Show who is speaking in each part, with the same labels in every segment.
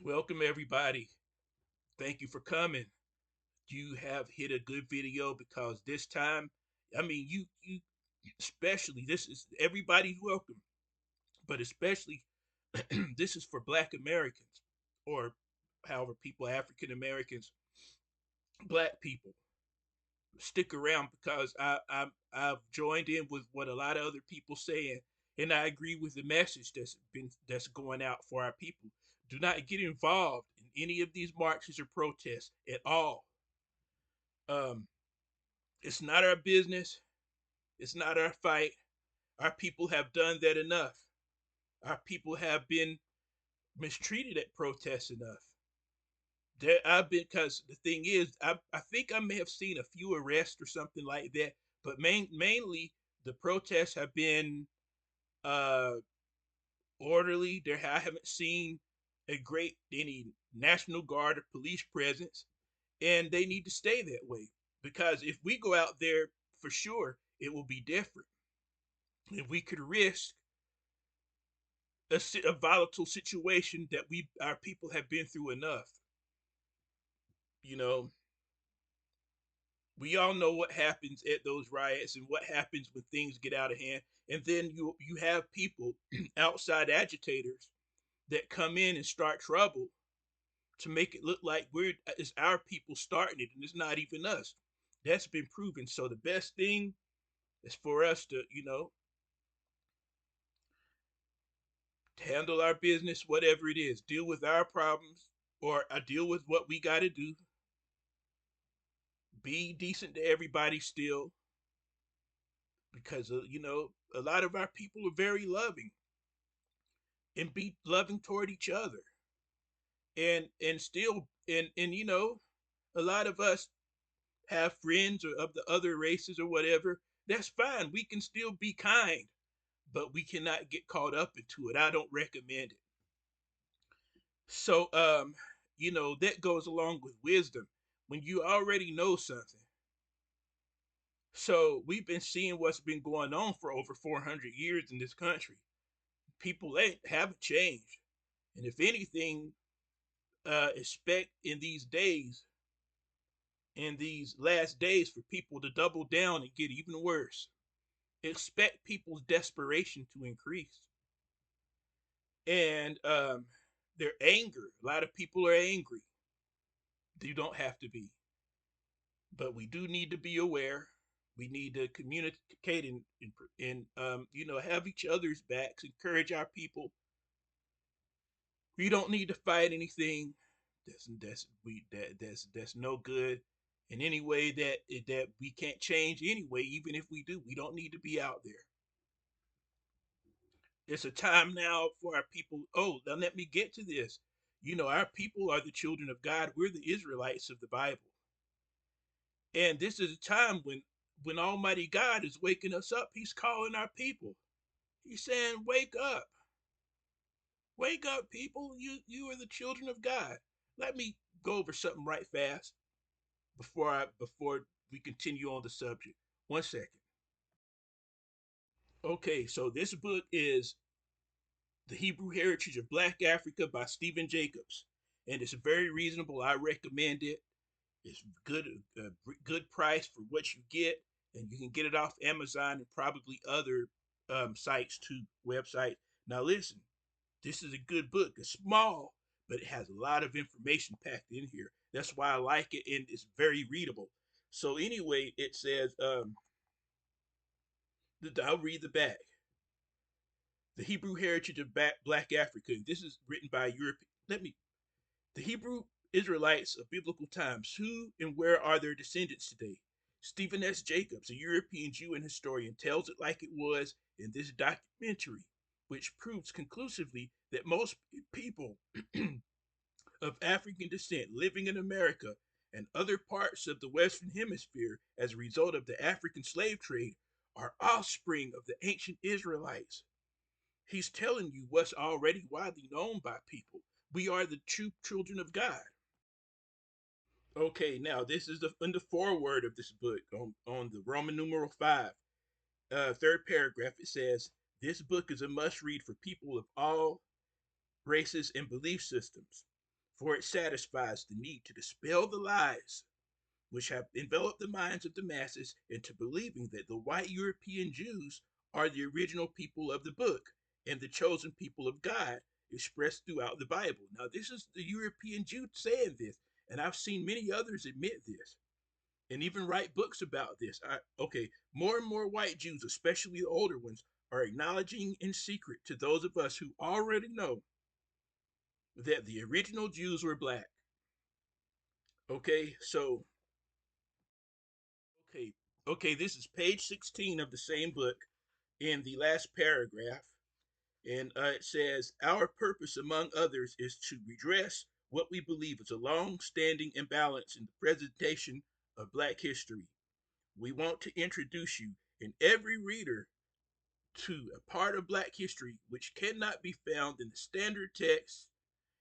Speaker 1: Welcome everybody. Thank you for coming. You have hit a good video because this time, I mean, you especially this is everybody's welcome, but especially this is for Black Americans or however people African Americans, Black people. Stick around because I've joined in with what a lot of other people saying, and I agree with the message that's going out for our people. Do not get involved in any of these marches or protests at all. Um, it's not our business. It's not our fight. Our people have done that enough. Our people have been mistreated at protests enough. There, I've been because the thing is, I think I may have seen a few arrests or something like that, but mainly the protests have been uh, orderly. I haven't seen any National Guard or police presence, and they need to stay that way because if we go out there, for sure it will be different. If we could risk a volatile situation that we our people have been through enough. You know, we all know what happens at those riots and what happens when things get out of hand. And then you have people, outside agitators, that come in and start trouble to make it look like it's our people starting it, and it's not even us. That's been proven. So the best thing is for us to, handle our business, whatever it is, deal with our problems, or deal with what we got to do. Be decent to everybody still, because a lot of our people are very loving and be loving toward each other, and still and a lot of us have friends or of the other races or whatever. That's fine. We can still be kind, but we cannot get caught up into it. I don't recommend it. So that goes along with wisdom. When you already know something. So we've been seeing what's been going on for over 400 years in this country. People haven't changed, and if anything, expect in these last days, for people to double down and get even worse. Expect people's desperation to increase, and their anger. A lot of people are angry. You don't have to be, but we do need to be aware. We need to communicate and have each other's backs, encourage our people. We don't need to fight anything. That's no good in any way that we can't change anyway. Even if we do, we don't need to be out there. It's a time now for our people. Oh, now let me get to this. Our people are the children of God. We're the Israelites of the Bible, and this is a time when Almighty God is waking us up. He's calling our people. He's saying, wake up, people. You are the children of God." Let me go over something right fast before we continue on the subject. One second. Okay, so this book is The Hebrew Heritage of Black Africa by Stephen Jacobs, and it's very reasonable. I recommend it. It's good price for what you get, and you can get it off Amazon and probably other sites too, websites. Now listen, this is a good book. It's small, but it has a lot of information packed in here. That's why I like it, and it's very readable. So anyway, it says, I'll read the back. The Hebrew Heritage of Black Africa. This is written by European. The Hebrew Israelites of biblical times. Who and where are their descendants today? Stephen S. Jacobs, a European Jew and historian, tells it like it was in this documentary, which proves conclusively that most people of African descent living in America and other parts of the Western Hemisphere as a result of the African slave trade are offspring of the ancient Israelites. He's telling you what's already widely known by people. We are the true children of God. Okay, now this is in the foreword of this book on the Roman numeral 5, third paragraph. It says, "This book is a must read for people of all races and belief systems. for it satisfies the need to dispel the lies which have enveloped the minds of the masses into believing that the white European Jews are the original people of the book and the chosen people of God expressed throughout the Bible. Now, this is the European Jew saying this, and I've seen many others admit this and even write books about this. Okay, more and more white Jews, especially the older ones, are acknowledging in secret to those of us who already know that the original Jews were black. Okay, so Okay, okay, this is page 16 of the same book in the last paragraph. And it says, our purpose, among others, is to redress what we believe is a long standing imbalance in the presentation of black history. We want to introduce you and every reader to a part of black history which cannot be found in the standard texts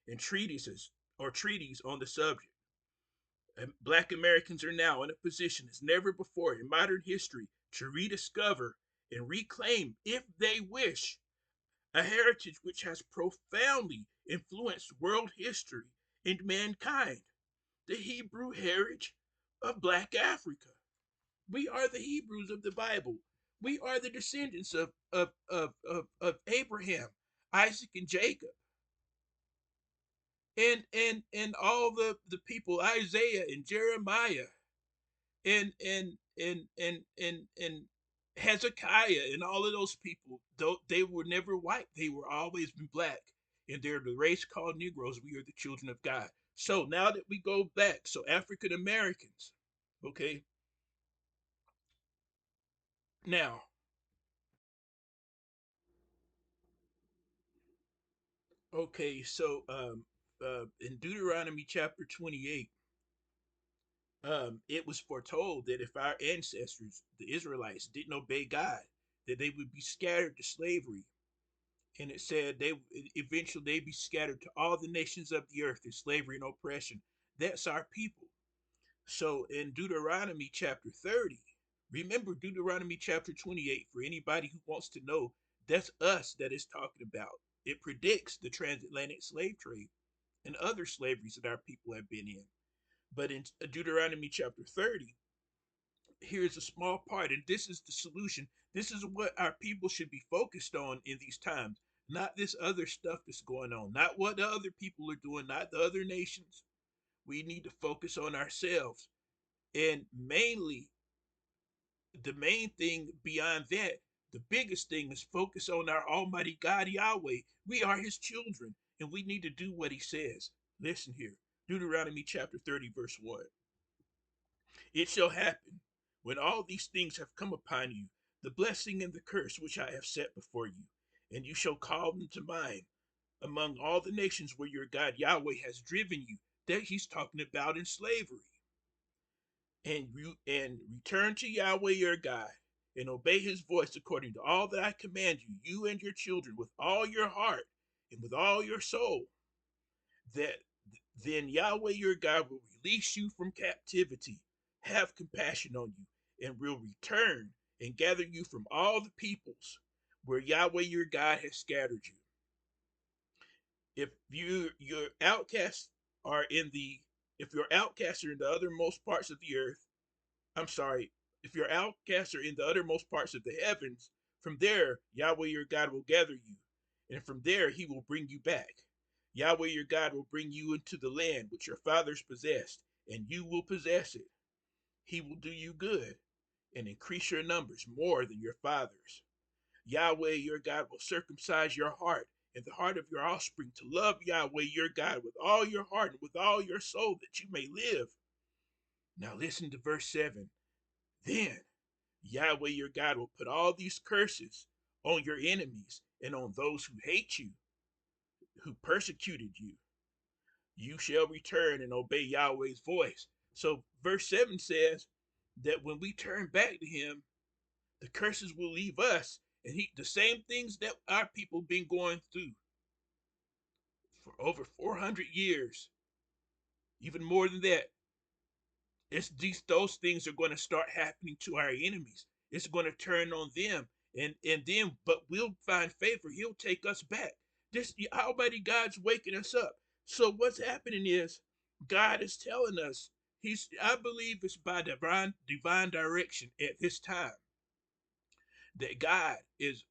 Speaker 1: and treatises or treaties on the subject. Black Americans are now in a position as never before in modern history to rediscover and reclaim, if they wish, a heritage which has profoundly influenced world history and mankind, the Hebrew heritage of Black Africa. We are the Hebrews of the Bible. We are the descendants of Abraham, Isaac, and Jacob. And all the people, Isaiah and Jeremiah and Hezekiah and all of those people, though they were never white, they were always been black. And they're the race called Negroes. We are the children of God. So now that we go back, so African Americans, okay, now, okay, so in Deuteronomy chapter 28, it was foretold that if our ancestors, the Israelites, didn't obey God, that they would be scattered to slavery. And it said they eventually they be scattered to all the nations of the earth in slavery and oppression. That's our people. So in Deuteronomy chapter 30, remember Deuteronomy chapter 28 for anybody who wants to know, that's us that is talking about. It predicts the transatlantic slave trade and other slaveries that our people have been in. But in Deuteronomy chapter 30, here's a small part, and this is the solution. This is what our people should be focused on in these times, not this other stuff that's going on, not what the other people are doing, not the other nations. We need to focus on ourselves. And mainly, the main thing beyond that, the biggest thing is focus on our Almighty God Yahweh. We are His children, and we need to do what He says. Listen here, Deuteronomy chapter 30, verse 1. It shall happen, when all these things have come upon you, the blessing and the curse which I have set before you, and you shall call them to mind among all the nations where your God Yahweh has driven you, that He's talking about in slavery. And return to Yahweh your God, and obey His voice according to all that I command you, you and your children, with all your heart and with all your soul, that then Yahweh your God will release you from captivity, have compassion on you, and will return and gather you from all the peoples where Yahweh your God has scattered you. If your outcasts are in the if your outcasts are in the uttermost parts of the earth, I'm sorry, if your outcasts are in the uttermost parts of the heavens, from there Yahweh your God will gather you, and from there He will bring you back. Yahweh your God will bring you into the land which your fathers possessed, and you will possess it. He will do you good and increase your numbers more than your fathers. Yahweh your God will circumcise your heart and the heart of your offspring to love Yahweh your God with all your heart and with all your soul, that you may live. Now listen to verse 7. Then Yahweh your God will put all these curses on your enemies and on those who hate you, who persecuted you. You shall return and obey Yahweh's voice. So verse 7 says that when we turn back to Him, the curses will leave us, and the same things that our people been going through for over 400 years, even more than that. Those things are going to start happening to our enemies. It's going to turn on them, and then but we'll find favor. He'll take us back. This Almighty God's waking us up. So what's happening is God is telling us, I believe it's by divine direction at this time that God is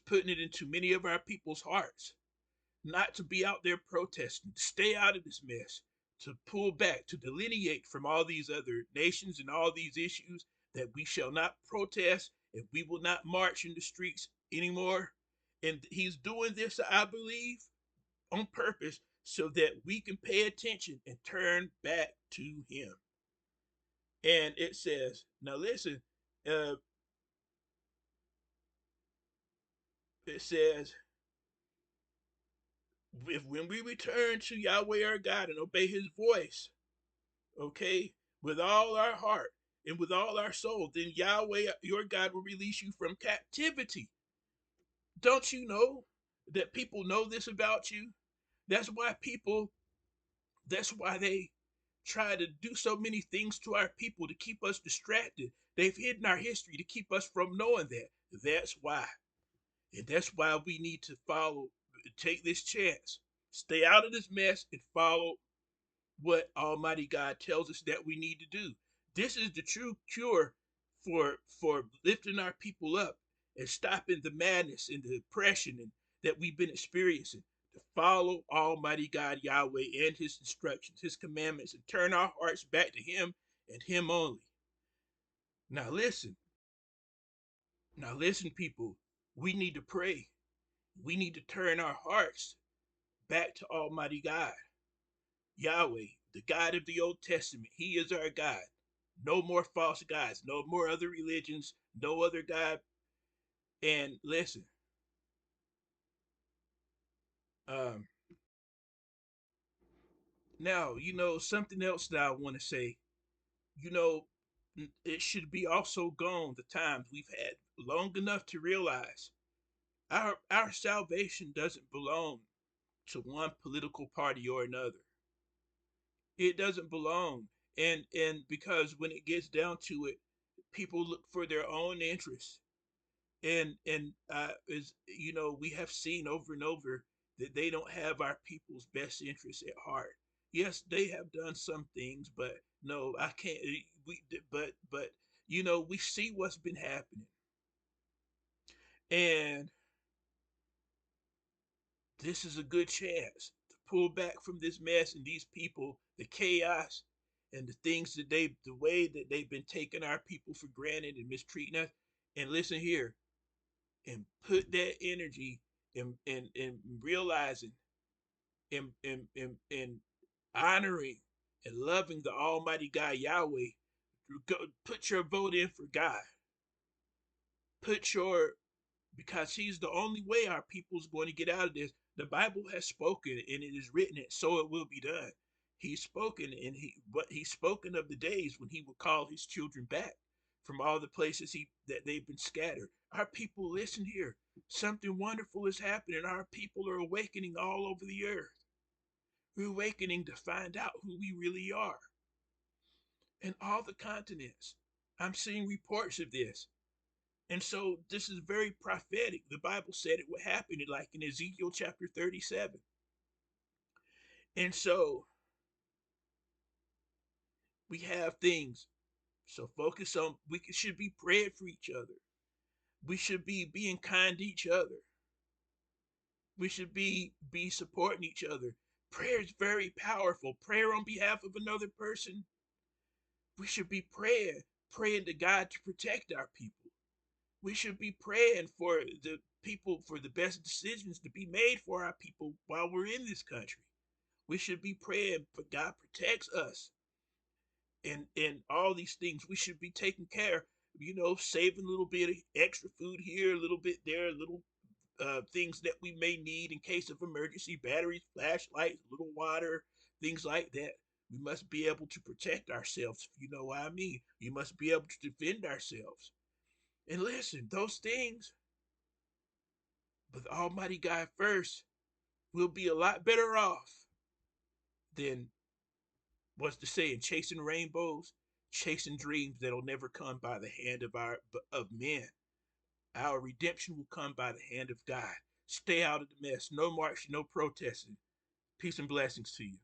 Speaker 1: putting it into many of our people's hearts not to be out there protesting, to stay out of this mess, to pull back, to delineate from all these other nations and all these issues, that we shall not protest and we will not march in the streets anymore. And he's doing this, I believe, on purpose so that we can pay attention and turn back to him. And it says, now listen, uh, it says, if when we return to Yahweh our God and obey his voice, okay, with all our heart and with all our soul, then Yahweh your God will release you from captivity. Don't you know that people know this about you? That's why that's why they try to do so many things to our people to keep us distracted. They've hidden our history to keep us from knowing that. That's why. And that's why we need to take this chance, stay out of this mess, and follow what Almighty God tells us that we need to do. This is the true cure for lifting our people up and stopping the madness and the oppression that we've been experiencing. To follow Almighty God Yahweh and his instructions, his commandments, and turn our hearts back to him and him only. Now listen, now listen, people. We need to pray. We need to turn our hearts back to Almighty God. Yahweh, the God of the Old Testament. He is our God. No more false gods, no more other religions, no other God. And listen, um, now, something else that I want to say, you know, it should be also gone the times we've had long enough to realize our salvation doesn't belong to one political party or another. It doesn't belong. And because when it gets down to it, people look for their own interests. And as we have seen over and over that they don't have our people's best interests at heart. Yes, they have done some things, but no, I can't. But we see what's been happening, and this is a good chance to pull back from this mess and these people, the chaos, and the way that they've been taking our people for granted and mistreating us. And listen here, and put that energy in realizing and honoring and loving the Almighty God Yahweh. Put your vote in for God. Put your Because he's the only way our people's going to get out of this. The Bible has spoken and it is written it, so it will be done. He's spoken and he's spoken of the days when he will call his children back from all the places that they've been scattered. Our people, listen here. Something wonderful is happening. Our people are awakening all over the earth. We're awakening to find out who we really are. In all the continents. I'm seeing reports of this. And so this is very prophetic. The Bible said it would happen like in Ezekiel chapter 37. And so we have things. So focus on, should be praying for each other. We should be being kind to each other. We should be supporting each other. Prayer is very powerful. Prayer on behalf of another person. We should be praying to God to protect our people. We should be praying for the people, for the best decisions to be made for our people while we're in this country. We should be praying for God protects us and all these things. We should be taking care, saving a little bit of extra food here, a little bit there, little things that we may need in case of emergency, batteries, flashlights, little water, things like that. We must be able to protect ourselves, if you know what I mean. You must be able to defend ourselves. And listen, those things, but Almighty God first, we'll be a lot better off than what's the saying, chasing rainbows, chasing dreams that'll never come by the hand of men. Our redemption will come by the hand of God. Stay out of the mess. No marching, no protesting. Peace and blessings to you.